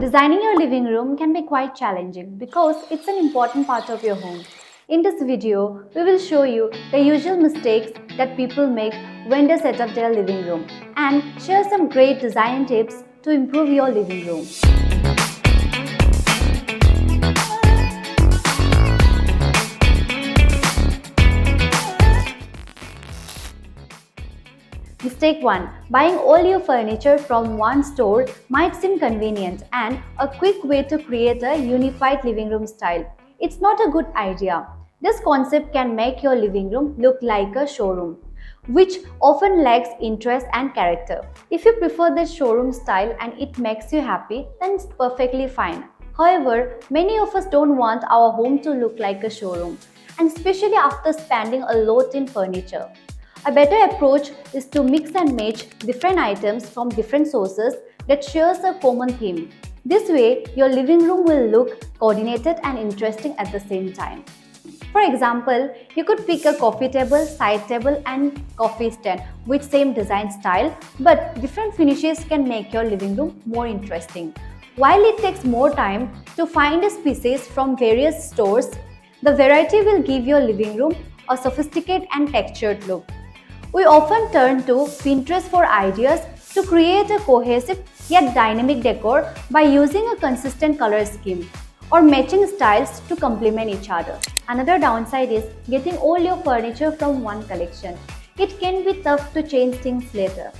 Designing your living room can be quite challenging because it's an important part of your home. In this video, we will show you the usual mistakes that people make when they set up their living room and share some great design tips to improve your living room. Mistake 1. Buying all your furniture from one store might seem convenient and a quick way to create a unified living room style. It's not a good idea. This concept can make your living room look like a showroom, which often lacks interest and character. If you prefer the showroom style and it makes you happy, then it's perfectly fine. However, many of us don't want our home to look like a showroom, and especially after spending a lot in furniture. A better approach is to mix and match different items from different sources that shares a common theme. This way, your living room will look coordinated and interesting at the same time. For example, you could pick a coffee table, side table and coffee stand with same design style, but different finishes can make your living room more interesting. While it takes more time to find these pieces from various stores, the variety will give your living room a sophisticated and textured look. We often turn to Pinterest for ideas to create a cohesive yet dynamic decor by using a consistent color scheme or matching styles to complement each other. Another downside is getting all your furniture from one collection. It can be tough to change things later.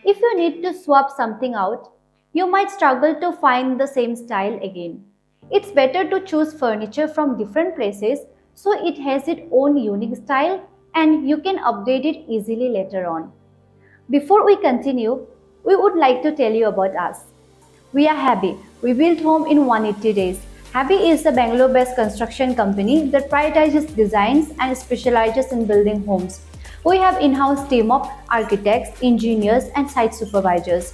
If you need to swap something out, you might struggle to find the same style again. It's better to choose furniture from different places so it has its own unique style and you can update it easily later on. Before we continue, we would like to tell you about us. We are Habi. We built home in 180 days. Habi is a Bangalore-based construction company that prioritizes designs and specializes in building homes. We have in-house team of architects, engineers, and site supervisors.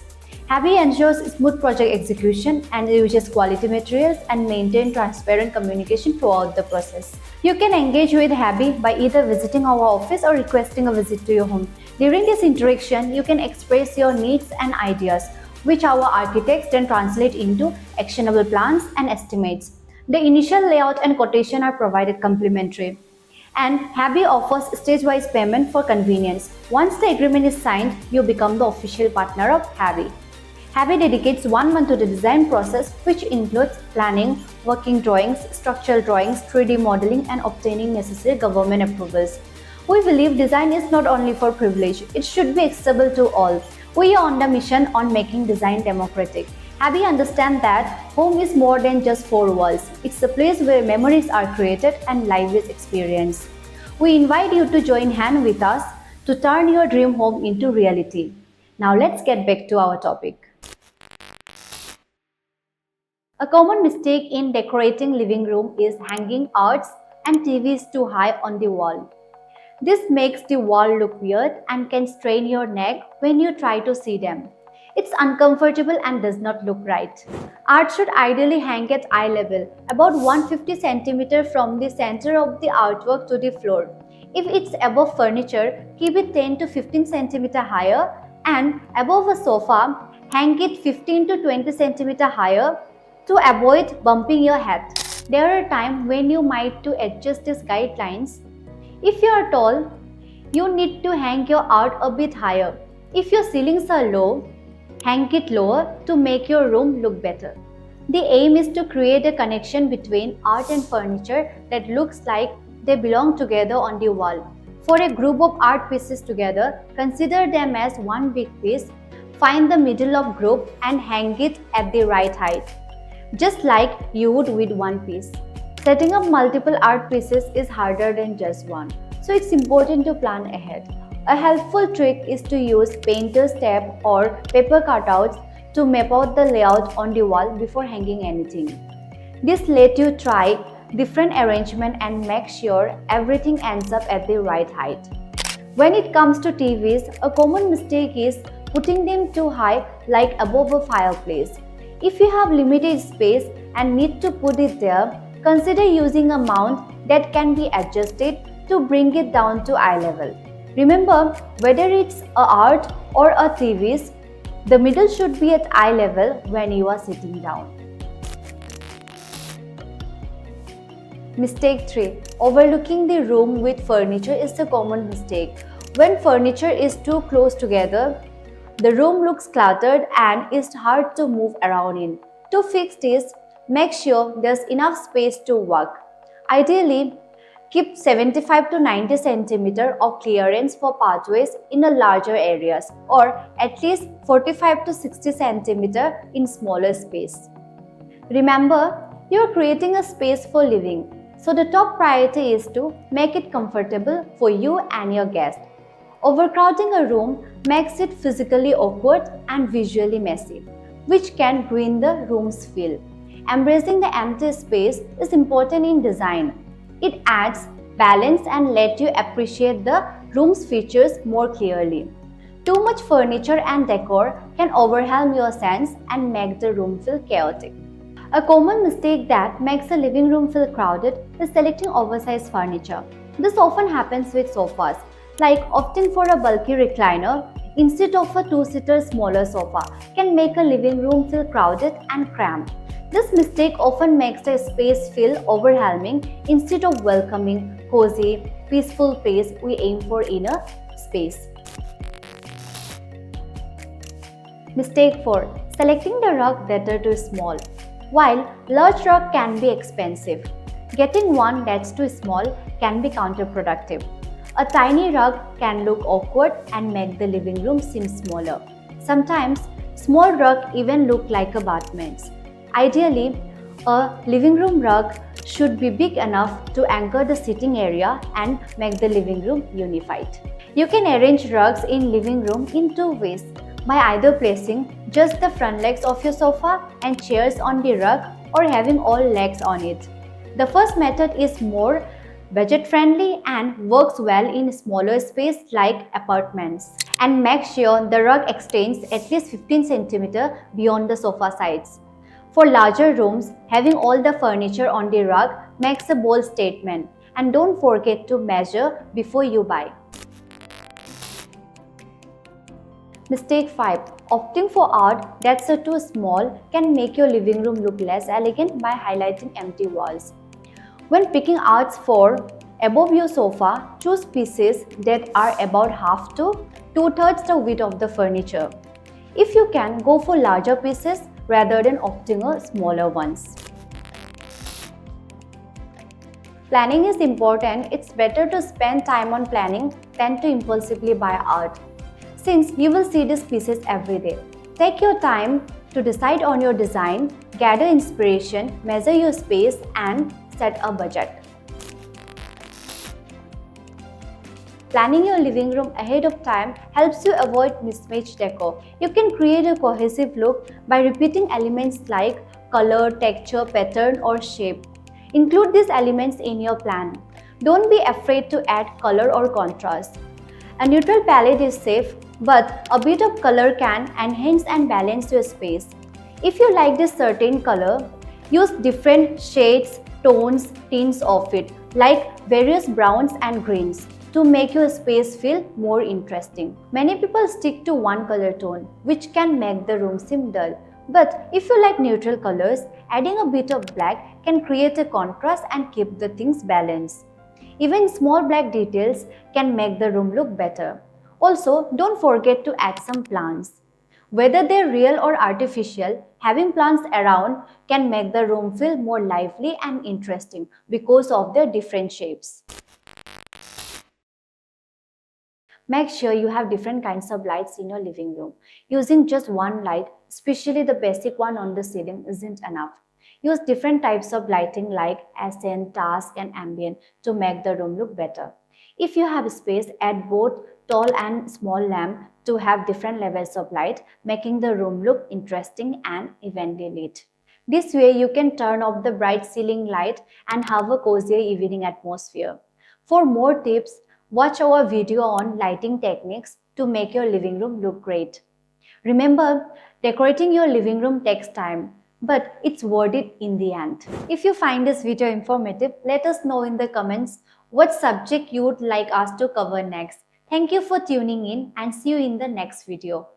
Habi ensures smooth project execution and uses quality materials and maintain transparent communication throughout the process. You can engage with Habi by either visiting our office or requesting a visit to your home. During this interaction, you can express your needs and ideas, which our architects then translate into actionable plans and estimates. The initial layout and quotation are provided complimentary. And Habi offers stage-wise payment for convenience. Once the agreement is signed, you become the official partner of Habi. Habi dedicates 1 month to the design process, which includes planning, working drawings, structural drawings, 3D modeling, and obtaining necessary government approvals. We believe design is not only for privilege, it should be accessible to all. We are on the mission on making design democratic. Habi understands that home is more than just 4 walls. It's a place where memories are created and life is experienced. We invite you to join hands with us to turn your dream home into reality. Now let's get back to our topic. A common mistake in decorating living room is hanging arts and TVs too high on the wall. This makes the wall look weird and can strain your neck when you try to see them. It's uncomfortable and does not look right. Art should ideally hang at eye level, about 150 cm from the center of the artwork to the floor. If it's above furniture, keep it 10 to 15 cm higher, and above a sofa, hang it 15 to 20 cm higher to avoid bumping your head. There are times when you might to adjust these guidelines. If you are tall, you need to hang your art a bit higher. If your ceilings are low, hang it lower to make your room look better. The aim is to create a connection between art and furniture that looks like they belong together on the wall. For a group of art pieces together, consider them as one big piece. Find the middle of group and hang it at the right height, just like you would with one piece. Setting up multiple art pieces is harder than just one, so it's important to plan ahead. A helpful trick is to use painter's tape or paper cutouts to map out the layout on the wall before hanging anything. This lets you try different arrangement and make sure everything ends up at the right height. When it comes to TVs, a common mistake is putting them too high, like above a fireplace. If you have limited space and need to put it there, consider using a mount that can be adjusted to bring it down to eye level. Remember, whether it's a art or a TVs, the middle should be at eye level when you are sitting down. Mistake 3. Overlooking the room with furniture is a common mistake. When furniture is too close together, the room looks cluttered and is hard to move around in. To fix this, make sure there's enough space to work. Ideally, keep 75 to 90 cm of clearance for pathways in the larger areas or at least 45 to 60 cm in smaller space. Remember, you are creating a space for living, so the top priority is to make it comfortable for you and your guests. Overcrowding a room makes it physically awkward and visually messy, which can ruin the room's feel. Embracing the empty space is important in design. It adds balance and lets you appreciate the room's features more clearly. Too much furniture and decor can overwhelm your sense and make the room feel chaotic. A common mistake that makes a living room feel crowded is selecting oversized furniture. This often happens with sofas, like opting for a bulky recliner instead of a two-seater smaller sofa can make a living room feel crowded and cramped. This mistake often makes the space feel overwhelming instead of welcoming, cozy, peaceful place we aim for in a space. Mistake 4. Selecting the rug better too small. While large rug can be expensive, getting one that's too small can be counterproductive. A tiny rug can look awkward and make the living room seem smaller. Sometimes, small rugs even look like abutments. Ideally, a living room rug should be big enough to anchor the sitting area and make the living room unified. You can arrange rugs in living room in two ways, by either placing just the front legs of your sofa and chairs on the rug or having all legs on it. The first method is more budget-friendly and works well in smaller space like apartments. And make sure the rug extends at least 15 cm beyond the sofa sides. For larger rooms, having all the furniture on the rug makes a bold statement, and don't forget to measure before you buy. Mistake 5. Opting for art that's too small can make your living room look less elegant by highlighting empty walls. When picking arts for above your sofa, choose pieces that are about half to two-thirds the width of the furniture. If you can, go for larger pieces rather than opting for smaller ones. Planning is important. It's better to spend time on planning than to impulsively buy art, since you will see these pieces every day. Take your time to decide on your design, gather inspiration, measure your space, and set a budget. Planning your living room ahead of time helps you avoid mismatched decor. You can create a cohesive look by repeating elements like color, texture, pattern, or shape. Include these elements in your plan. Don't be afraid to add color or contrast. A neutral palette is safe, but a bit of color can enhance and balance your space. If you like this certain color, use different shades, tones, tints of it, like various browns and greens, to make your space feel more interesting. Many people stick to one color tone, which can make the room seem dull. But if you like neutral colors, adding a bit of black can create a contrast and keep the things balanced. Even small black details can make the room look better. Also, don't forget to add some plants. Whether they're real or artificial, having plants around can make the room feel more lively and interesting because of their different shapes. Make sure you have different kinds of lights in your living room. Using just one light, especially the basic one on the ceiling, isn't enough. Use different types of lighting like accent, task, and ambient to make the room look better. If you have space, add both tall and small lamp to have different levels of light, making the room look interesting and evenly lit. This way, you can turn off the bright ceiling light and have a cozier evening atmosphere. For more tips, watch our video on lighting techniques to make your living room look great. Remember, decorating your living room takes time, but it's worth it in the end. If you find this video informative, let us know in the comments what subject you would like us to cover next. Thank you for tuning in and see you in the next video.